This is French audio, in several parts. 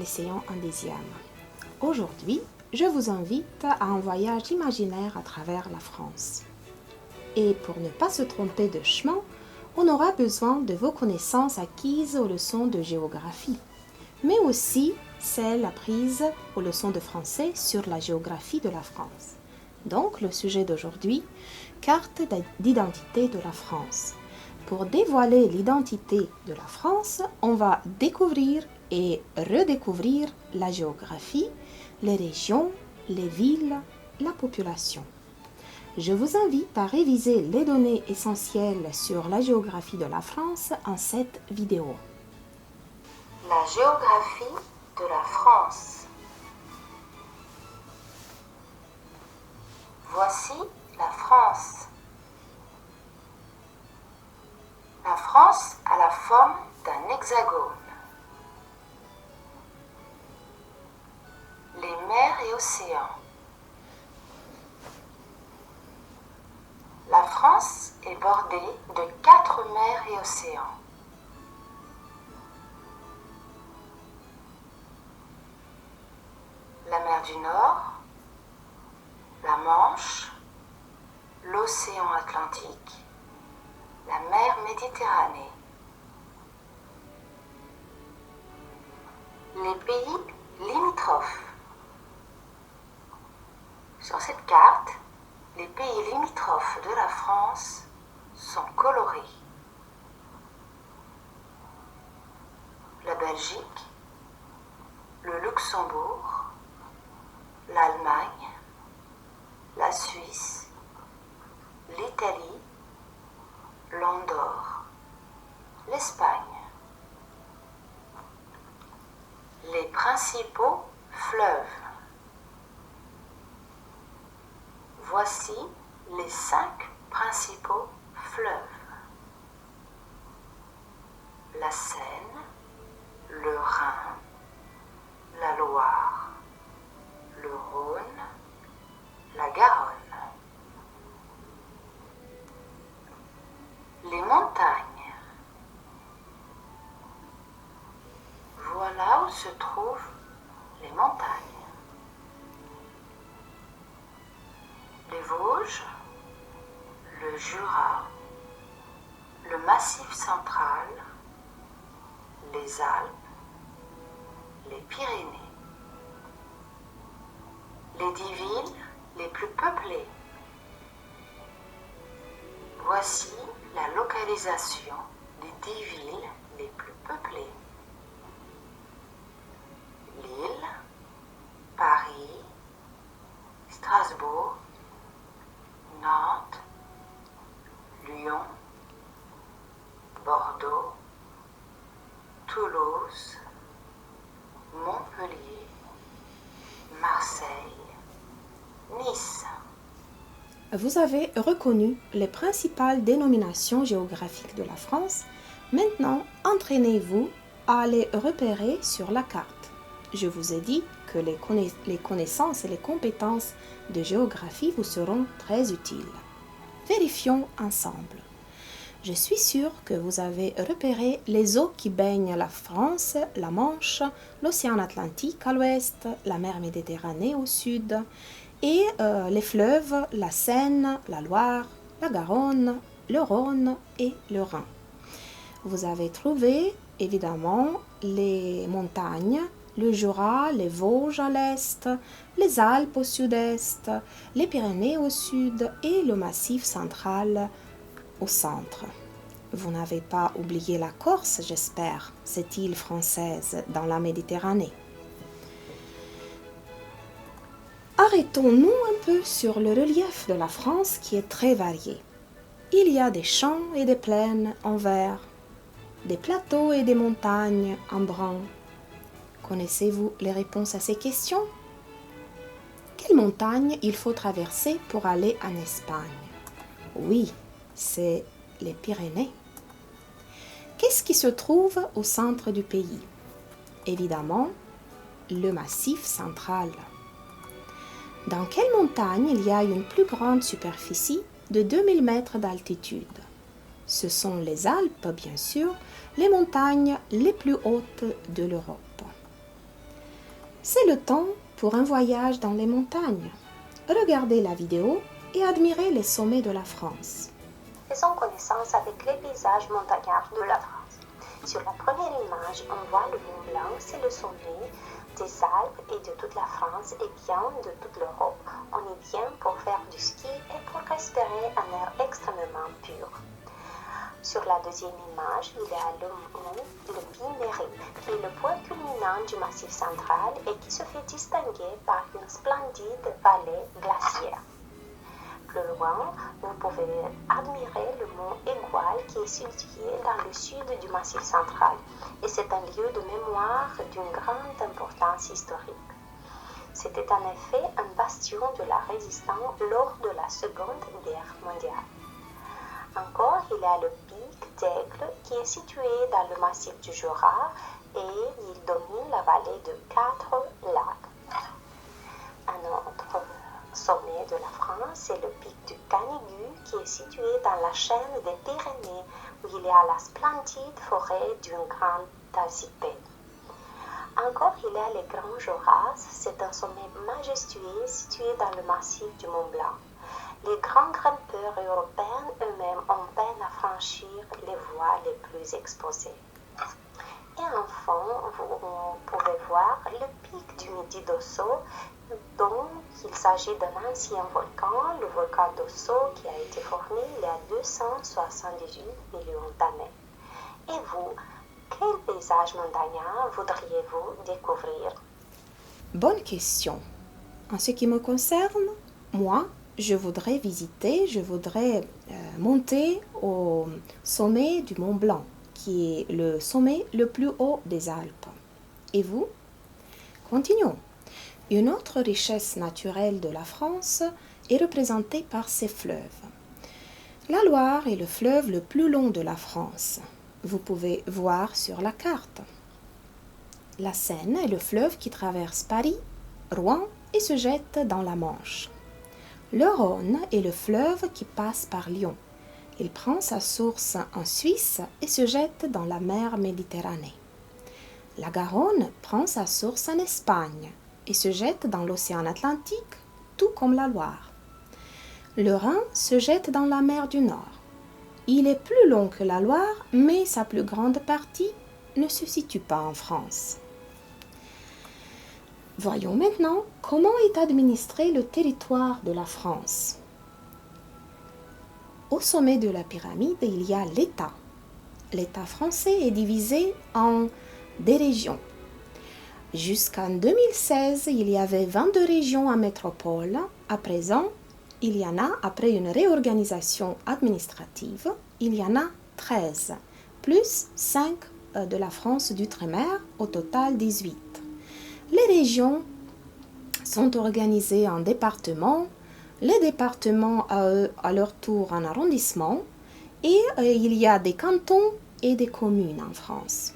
l'Océan Indien. Aujourd'hui, je vous invite à un voyage imaginaire à travers la France. Et pour ne pas se tromper de chemin, on aura besoin de vos connaissances acquises aux leçons de géographie, mais aussi celles apprises aux leçons de français sur la géographie de la France. Donc, le sujet d'aujourd'hui, carte d'identité de la France. Pour dévoiler l'identité de la France, on va découvrir et redécouvrir la géographie, les régions, les villes, la population. Je vous invite à réviser les données essentielles sur la géographie de la France en cette vidéo. La géographie de la France. Voici la France. La France a la forme d'un hexagone. Les mers et océans. La France est bordée de 4 mers et océans. La mer du Nord, la Manche, l'océan Atlantique, la mer Méditerranée. Les pays limitrophes. Sur cette carte, les pays limitrophes de la France sont colorés. La Belgique, le Luxembourg, l'Allemagne, la Suisse, l'Italie, l'Andorre, l'Espagne. Les principaux fleuves. Voici les 5 principaux fleuves. La Seine, le Rhin, la Loire, le Rhône, la Garonne. Les montagnes. Voilà où se trouvent les montagnes. Les Vosges, le Jura, le Massif central, les Alpes, les Pyrénées. Les 10 villes les plus peuplées. Voici la localisation des 10 villes les plus peuplées. Lille, Paris, Strasbourg, Nantes, Lyon, Bordeaux, Toulouse, Montpellier, Marseille, Nice. Vous avez reconnu les principales dénominations géographiques de la France. Maintenant, entraînez-vous à les repérer sur la carte. Je vous ai dit que les connaissances et les compétences de géographie vous seront très utiles. Vérifions ensemble. Je suis sûre que vous avez repéré les eaux qui baignent la France, la Manche, l'océan Atlantique à l'ouest, la mer Méditerranée au sud, et les fleuves, la Seine, la Loire, la Garonne, le Rhône et le Rhin. Vous avez trouvé évidemment les montagnes, le Jura, les Vosges à l'est, les Alpes au sud-est, les Pyrénées au sud et le Massif central au centre. Vous n'avez pas oublié la Corse, j'espère, cette île française dans la Méditerranée. Arrêtons-nous un peu sur le relief de la France qui est très varié. Il y a des champs et des plaines en vert, des plateaux et des montagnes en brun. Connaissez-vous les réponses à ces questions? Quelle montagne il faut traverser pour aller en Espagne? Oui, c'est les Pyrénées. Qu'est-ce qui se trouve au centre du pays? Évidemment, le Massif central. Dans quelle montagne il y a une plus grande superficie de 2000 mètres d'altitude? Ce sont les Alpes, bien sûr, les montagnes les plus hautes de l'Europe. C'est le temps pour un voyage dans les montagnes. Regardez la vidéo et admirez les sommets de la France. Faisons connaissance avec les paysages montagnards de la France. Sur la première image, on voit le Mont Blanc, c'est le sommet des Alpes et de toute la France et bien de toute l'Europe. On y vient pour faire du ski et pour respirer un air extrêmement pur. Sur la deuxième image, il y a le mont, le Pic-Méry, qui est le point culminant du Massif central et qui se fait distinguer par une splendide vallée glaciaire. Plus loin, vous pouvez admirer le mont Égual qui est situé dans le sud du Massif central et c'est un lieu de mémoire d'une grande importance historique. C'était en effet un bastion de la résistance lors de la Seconde Guerre mondiale. Encore, il y a le pic d'Aigle qui est situé dans le massif du Jura et il domine la vallée de 4 lacs. Un autre sommet de la France, c'est le pic du Canigou qui est situé dans la chaîne des Pyrénées où il y a la splendide forêt d'une grande alcipède. Encore, il y a les Grands Jorasses, c'est un sommet majestueux situé dans le massif du Mont Blanc. Les grands grimpeurs européens eux-mêmes ont peine à franchir les voies les plus exposées. Et enfin, vous pouvez voir le pic du Midi d'Ossau, dont il s'agit d'un ancien volcan, le volcan d'Ossau qui a été formé il y a 278 millions d'années. Et vous, quel paysage montagnard voudriez-vous découvrir? Bonne question. En ce qui me concerne, moi, je voudrais monter au sommet du Mont Blanc, qui est le sommet le plus haut des Alpes. Et vous? Continuons. Une autre richesse naturelle de la France est représentée par ses fleuves. La Loire est le fleuve le plus long de la France. Vous pouvez voir sur la carte. La Seine est le fleuve qui traverse Paris, Rouen et se jette dans la Manche. Le Rhône est le fleuve qui passe par Lyon. Il prend sa source en Suisse et se jette dans la mer Méditerranée. La Garonne prend sa source en Espagne et se jette dans l'océan Atlantique, tout comme la Loire. Le Rhin se jette dans la mer du Nord. Il est plus long que la Loire, mais sa plus grande partie ne se situe pas en France. Voyons maintenant comment est administré le territoire de la France. Au sommet de la pyramide, il y a l'État. L'État français est divisé en des régions. Jusqu'en 2016, il y avait 22 régions en métropole. À présent, il y en a, après une réorganisation administrative, il y en a 13, plus 5 de la France d'outre-mer, au total 18. Les régions sont organisées en départements, les départements à leur tour en arrondissements, et il y a des cantons et des communes en France.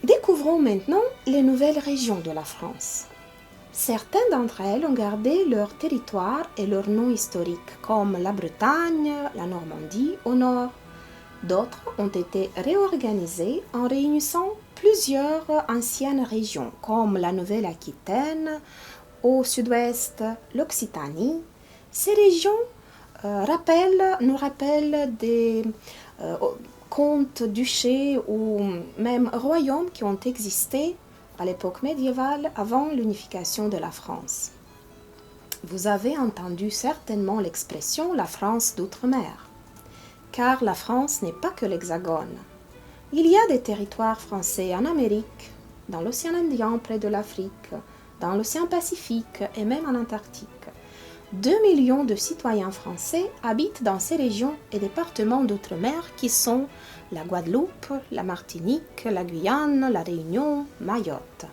Découvrons maintenant les nouvelles régions de la France. Certaines d'entre elles ont gardé leur territoire et leur nom historique, comme la Bretagne, la Normandie au nord. D'autres ont été réorganisées en réunissant plusieurs anciennes régions, comme la Nouvelle-Aquitaine, au sud-ouest, l'Occitanie. Ces régions nous rappellent des comtes, duchés ou même royaumes qui ont existé à l'époque médiévale avant l'unification de la France. Vous avez entendu certainement l'expression « la France d'outre-mer », car la France n'est pas que l'Hexagone. Il y a des territoires français en Amérique, dans l'océan Indien près de l'Afrique, dans l'océan Pacifique et même en Antarctique. 2 millions de citoyens français habitent dans ces régions et départements d'outre-mer qui sont la Guadeloupe, la Martinique, la Guyane, la Réunion, Mayotte.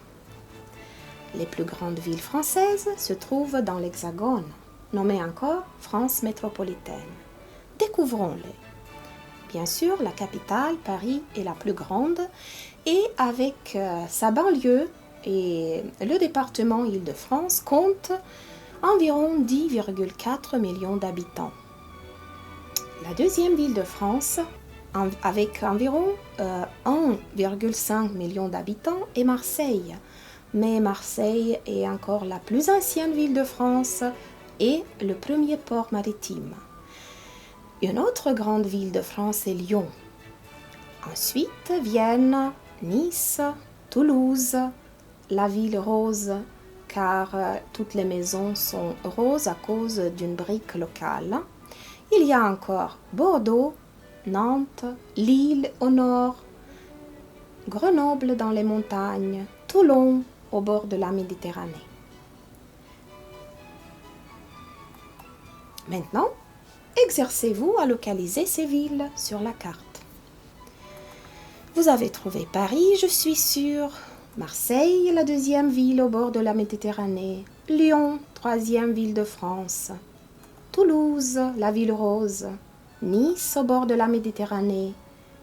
Les plus grandes villes françaises se trouvent dans l'Hexagone, nommées encore France métropolitaine. Découvrons-les. Bien sûr, la capitale, Paris, est la plus grande et avec sa banlieue et le département Île-de-France compte environ 10,4 millions d'habitants. La deuxième ville de France avec environ 1,5 million d'habitants est Marseille. Mais Marseille est encore la plus ancienne ville de France et le premier port maritime. Une autre grande ville de France est Lyon. Ensuite viennent Nice, Toulouse, la ville rose, car toutes les maisons sont roses à cause d'une brique locale. Il y a encore Bordeaux, Nantes, Lille au nord, Grenoble dans les montagnes, Toulon au bord de la Méditerranée. Maintenant, exercez-vous à localiser ces villes sur la carte. Vous avez trouvé Paris, je suis sûre. Marseille, la deuxième ville au bord de la Méditerranée. Lyon, troisième ville de France. Toulouse, la ville rose. Nice, au bord de la Méditerranée.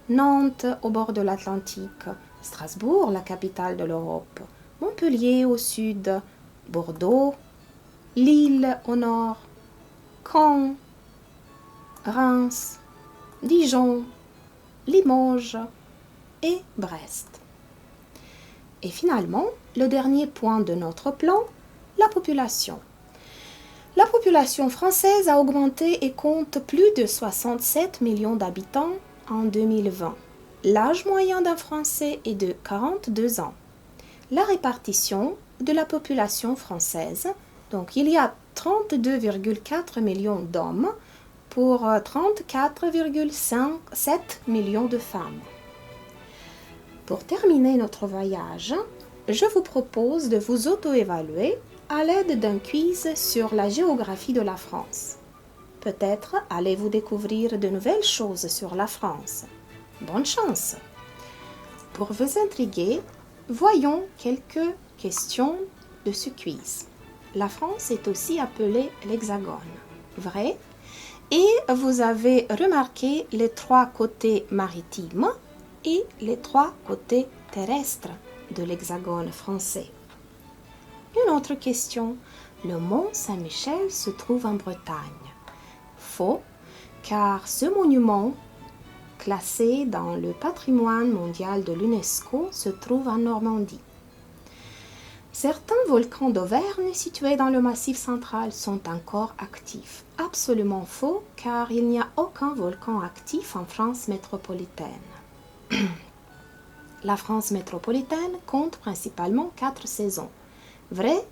Nantes, au bord de l'Atlantique. Strasbourg, la capitale de l'Europe. Montpellier, au sud. Bordeaux. Lille, au nord. Caen. Reims. Dijon. Limoges et Brest. Et finalement, le dernier point de notre plan, la population. La population française a augmenté et compte plus de 67 millions d'habitants en 2020. L'âge moyen d'un Français est de 42 ans. La répartition de la population française, donc il y a 32,4 millions d'hommes pour 34,7 millions de femmes. Pour terminer notre voyage, je vous propose de vous auto-évaluer à l'aide d'un quiz sur la géographie de la France. Peut-être allez-vous découvrir de nouvelles choses sur la France. Bonne chance! Pour vous intriguer, voyons quelques questions de ce quiz. La France est aussi appelée l'Hexagone, vrai? Et vous avez remarqué les 3 côtés maritimes et les 3 côtés terrestres de l'Hexagone français. Une autre question. Le mont Saint-Michel se trouve en Bretagne. Faux, car ce monument, classé dans le patrimoine mondial de l'UNESCO, se trouve en Normandie. Certains volcans d'Auvergne situés dans le Massif central sont encore actifs. Absolument faux, car il n'y a aucun volcan actif en France métropolitaine. La France métropolitaine compte principalement 4 saisons. Vrai?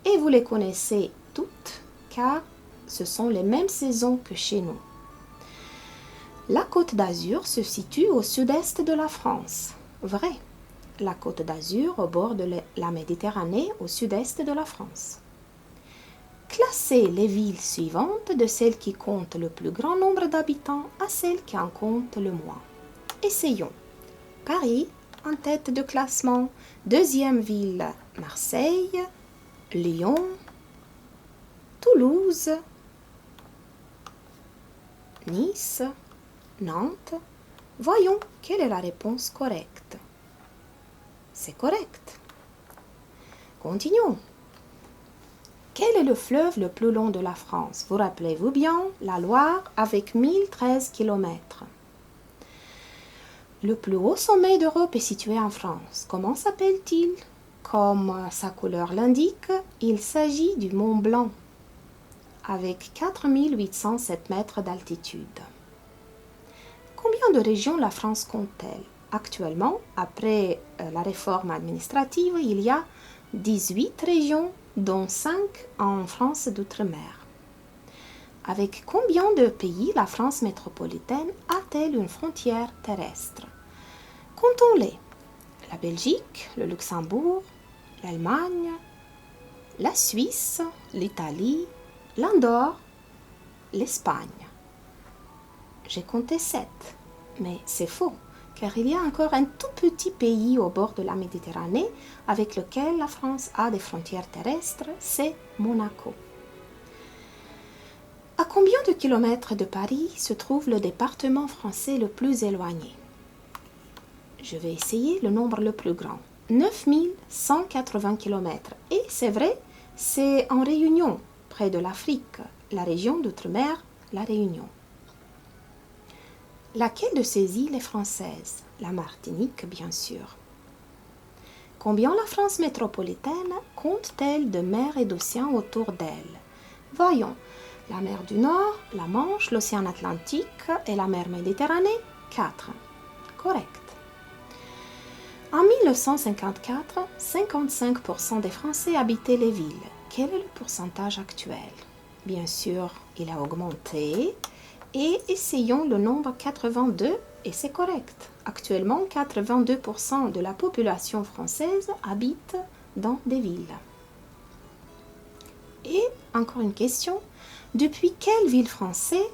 Et vous les connaissez toutes, car ce sont les mêmes saisons que chez nous. La Côte d'Azur se situe au sud-est de la France. Vrai? La Côte d'Azur au bord de la Méditerranée au sud-est de la France. Classez les villes suivantes de celles qui comptent le plus grand nombre d'habitants à celles qui en comptent le moins. Essayons. Paris, en tête de classement. Deuxième ville, Marseille. Lyon. Toulouse. Nice. Nantes. Voyons quelle est la réponse correcte. C'est correct. Continuons. Quel est le fleuve le plus long de la France? Vous rappelez-vous bien, la Loire avec 1013 km. Le plus haut sommet d'Europe est situé en France. Comment s'appelle-t-il? Comme sa couleur l'indique, il s'agit du Mont Blanc, avec 4807 mètres d'altitude. Combien de régions la France compte-t-elle? Actuellement, après la réforme administrative, il y a 18 régions, dont 5 en France d'outre-mer. Avec combien de pays la France métropolitaine a-t-elle une frontière terrestre? Comptons-les. La Belgique, le Luxembourg, l'Allemagne, la Suisse, l'Italie, l'Andorre, l'Espagne. J'ai compté 7, mais c'est faux, car il y a encore un tout petit pays au bord de la Méditerranée avec lequel la France a des frontières terrestres, c'est Monaco. À combien de kilomètres de Paris se trouve le département français le plus éloigné? Je vais essayer le nombre le plus grand. 9180 km. Et c'est vrai, c'est en Réunion, près de l'Afrique, la région d'outre-mer, la Réunion. Laquelle de ces îles est française? La Martinique, bien sûr. Combien la France métropolitaine compte-t-elle de mers et d'océans autour d'elle? Voyons. La mer du Nord, la Manche, l'océan Atlantique et la mer Méditerranée, 4. Correct. En 1954, 55% des Français habitaient les villes. Quel est le pourcentage actuel? Bien sûr, il a augmenté. Et essayons le nombre 82 et c'est correct. Actuellement, 82% de la population française habite dans des villes. Et encore une question. Depuis quelle ville française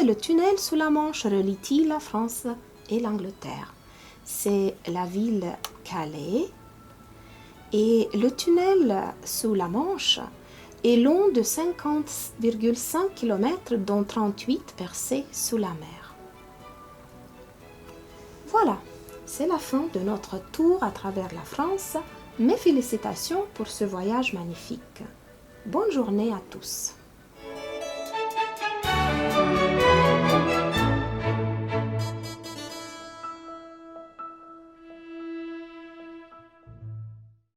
le tunnel sous la Manche relie-t-il la France et l'Angleterre? C'est la ville Calais. Et le tunnel sous la Manche est long de 50,5 km, dont 38 percés sous la mer. Voilà, c'est la fin de notre tour à travers la France. Mes félicitations pour ce voyage magnifique. Bonne journée à tous.